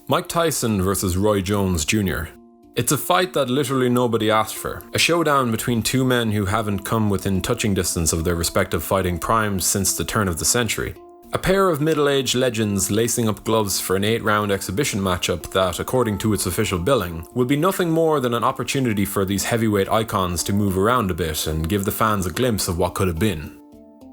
Mike Tyson versus Roy Jones Jr. It's a fight that literally nobody asked for. A showdown between two men who haven't come within touching distance of their respective fighting primes since the turn of the century. A pair of middle-aged legends lacing up gloves for an 8-round exhibition matchup that, according to its official billing, will be nothing more than an opportunity for these heavyweight icons to move around a bit and give the fans a glimpse of what could have been.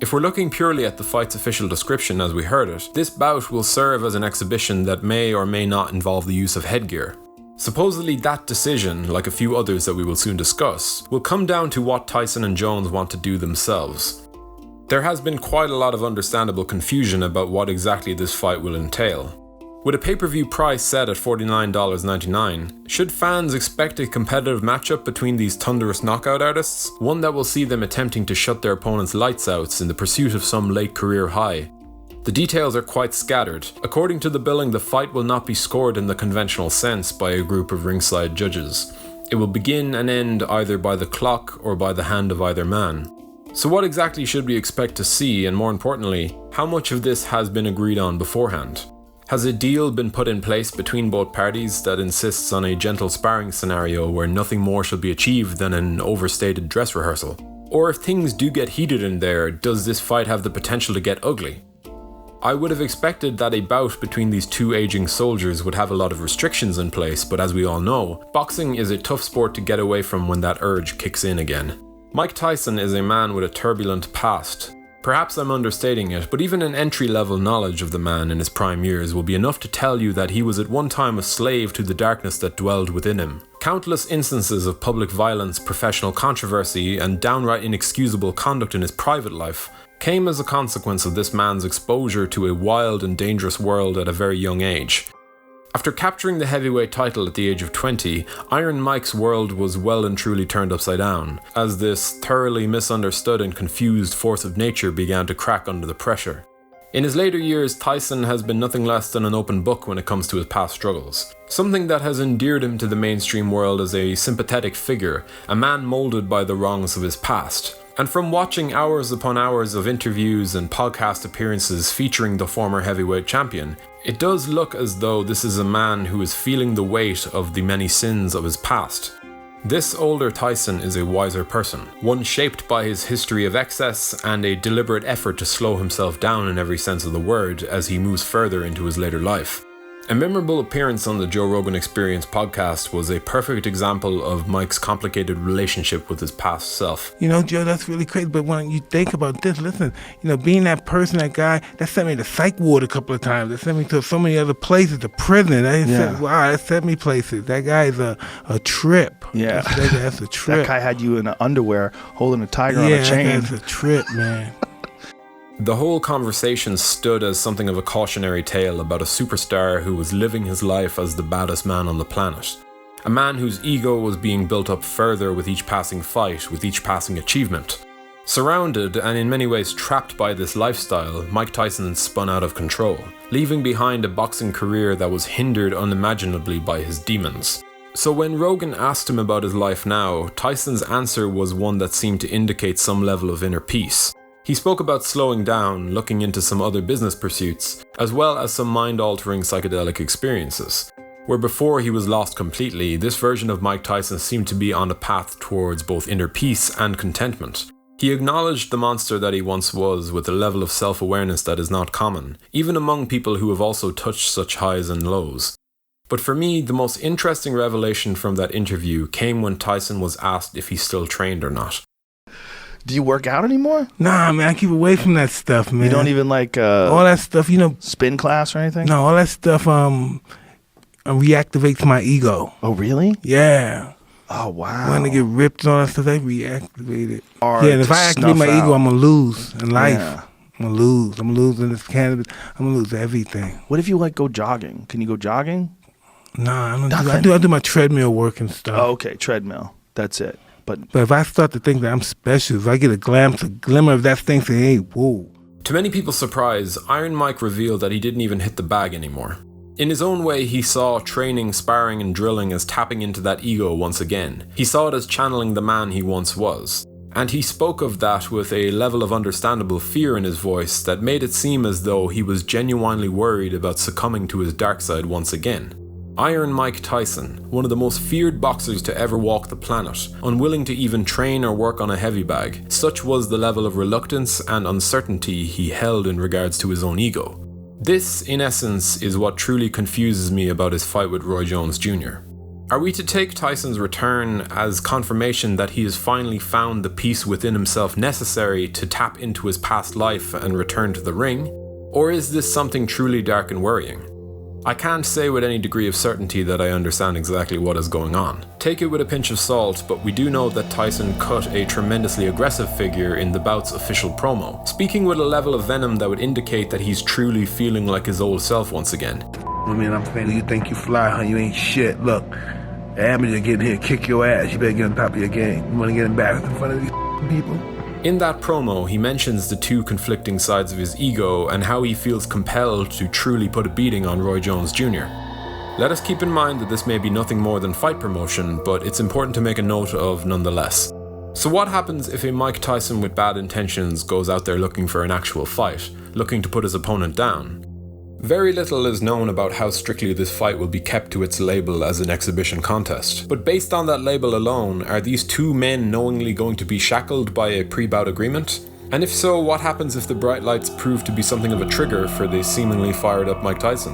If we're looking purely at the fight's official description as we heard it, this bout will serve as an exhibition that may or may not involve the use of headgear. Supposedly that decision, like a few others that we will soon discuss, will come down to what Tyson and Jones want to do themselves. There has been quite a lot of understandable confusion about what exactly this fight will entail. With a pay-per-view price set at $49.99, should fans expect a competitive matchup between these thunderous knockout artists? One that will see them attempting to shut their opponents' lights outs in the pursuit of some late career high. The details are quite scattered. According to the billing, the fight will not be scored in the conventional sense by a group of ringside judges. It will begin and end either by the clock or by the hand of either man. So what exactly should we expect to see, and more importantly, how much of this has been agreed on beforehand? Has a deal been put in place between both parties that insists on a gentle sparring scenario where nothing more shall be achieved than an overstated dress rehearsal? Or if things do get heated in there, does this fight have the potential to get ugly? I would have expected that a bout between these two aging soldiers would have a lot of restrictions in place, but as we all know, boxing is a tough sport to get away from when that urge kicks in again. Mike Tyson is a man with a turbulent past. Perhaps I'm understating it, but even an entry-level knowledge of the man in his prime years will be enough to tell you that he was at one time a slave to the darkness that dwelled within him. Countless instances of public violence, professional controversy, and downright inexcusable conduct in his private life came as a consequence of this man's exposure to a wild and dangerous world at a very young age. After capturing the heavyweight title at the age of 20, Iron Mike's world was well and truly turned upside down, as this thoroughly misunderstood and confused force of nature began to crack under the pressure. In his later years, Tyson has been nothing less than an open book when it comes to his past struggles. Something that has endeared him to the mainstream world as a sympathetic figure, a man molded by the wrongs of his past. And from watching hours upon hours of interviews and podcast appearances featuring the former heavyweight champion, it does look as though this is a man who is feeling the weight of the many sins of his past. This older Tyson is a wiser person, one shaped by his history of excess and a deliberate effort to slow himself down in every sense of the word as he moves further into his later life. A memorable appearance on the Joe Rogan Experience podcast was a perfect example of Mike's complicated relationship with his past self. You know, Joe, that's really crazy, but when you think about this, listen, being that person, that guy, that sent me to psych ward a couple of times. That sent me to so many other places, to prison. That sent me places. That guy is a trip. Yeah. That's a trip. That guy had you in underwear holding a tiger on a chain. Yeah, that's a trip, man. The whole conversation stood as something of a cautionary tale about a superstar who was living his life as the baddest man on the planet. A man whose ego was being built up further with each passing fight, with each passing achievement. Surrounded and in many ways trapped by this lifestyle, Mike Tyson spun out of control, leaving behind a boxing career that was hindered unimaginably by his demons. So when Rogan asked him about his life now, Tyson's answer was one that seemed to indicate some level of inner peace. He spoke about slowing down, looking into some other business pursuits, as well as some mind-altering psychedelic experiences. Where before he was lost completely, this version of Mike Tyson seemed to be on a path towards both inner peace and contentment. He acknowledged the monster that he once was with a level of self-awareness that is not common, even among people who have also touched such highs and lows. But for me, the most interesting revelation from that interview came when Tyson was asked if he still trained or not. Do you work out anymore? Nah, man, I keep away from that stuff, man. You don't even like all that stuff, spin class or anything? No, all that stuff reactivates my ego. Oh, really? Yeah. Oh, wow. When I get ripped and all that stuff, they reactivate it. And if I activate my ego, I'm going to lose in life. Yeah. I'm going to lose. I'm going to lose in this cannabis. I'm going to lose everything. What if you go jogging? Can you go jogging? Nah, I don't do that. I do my treadmill work and stuff. Oh, okay, treadmill. That's it. But if I start to think that I'm special, if I get a glimmer of that thing, say, hey, whoa. To many people's surprise, Iron Mike revealed that he didn't even hit the bag anymore. In his own way, he saw training, sparring, and drilling as tapping into that ego once again. He saw it as channeling the man he once was. And he spoke of that with a level of understandable fear in his voice that made it seem as though he was genuinely worried about succumbing to his dark side once again. Iron Mike Tyson, one of the most feared boxers to ever walk the planet, unwilling to even train or work on a heavy bag. Such was the level of reluctance and uncertainty he held in regards to his own ego. This, in essence, is what truly confuses me about his fight with Roy Jones Jr. Are we to take Tyson's return as confirmation that he has finally found the peace within himself necessary to tap into his past life and return to the ring? Or is this something truly dark and worrying? I can't say with any degree of certainty that I understand exactly what is going on. Take it with a pinch of salt, but we do know that Tyson cut a tremendously aggressive figure in the bout's official promo, speaking with a level of venom that would indicate that he's truly feeling like his old self once again. I mean, I'm saying, you think you fly, huh? You ain't shit. Look, amateur get here, kick your ass. You better get on top of your game. You want to get embarrassed in front of these people? In that promo, he mentions the two conflicting sides of his ego and how he feels compelled to truly put a beating on Roy Jones Jr. Let us keep in mind that this may be nothing more than fight promotion, but it's important to make a note of nonetheless. So what happens if a Mike Tyson with bad intentions goes out there looking for an actual fight, looking to put his opponent down? Very little is known about how strictly this fight will be kept to its label as an exhibition contest. But based on that label alone, are these two men knowingly going to be shackled by a pre-bout agreement? And if so, what happens if the bright lights prove to be something of a trigger for the seemingly fired up Mike Tyson?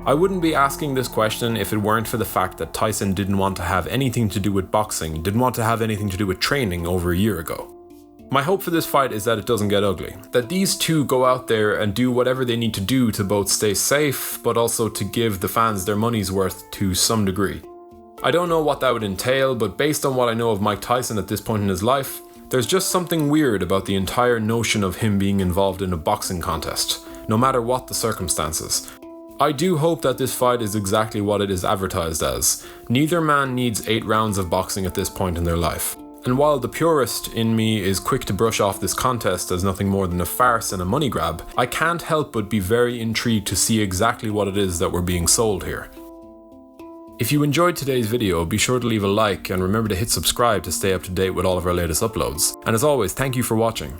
I wouldn't be asking this question if it weren't for the fact that Tyson didn't want to have anything to do with boxing, didn't want to have anything to do with training over a year ago. My hope for this fight is that it doesn't get ugly, that these two go out there and do whatever they need to do to both stay safe, but also to give the fans their money's worth to some degree. I don't know what that would entail, but based on what I know of Mike Tyson at this point in his life, there's just something weird about the entire notion of him being involved in a boxing contest, no matter what the circumstances. I do hope that this fight is exactly what it is advertised as. Neither man needs 8 rounds of boxing at this point in their life. And while the purist in me is quick to brush off this contest as nothing more than a farce and a money grab, I can't help but be very intrigued to see exactly what it is that we're being sold here. If you enjoyed today's video, be sure to leave a like and remember to hit subscribe to stay up to date with all of our latest uploads. And as always, thank you for watching.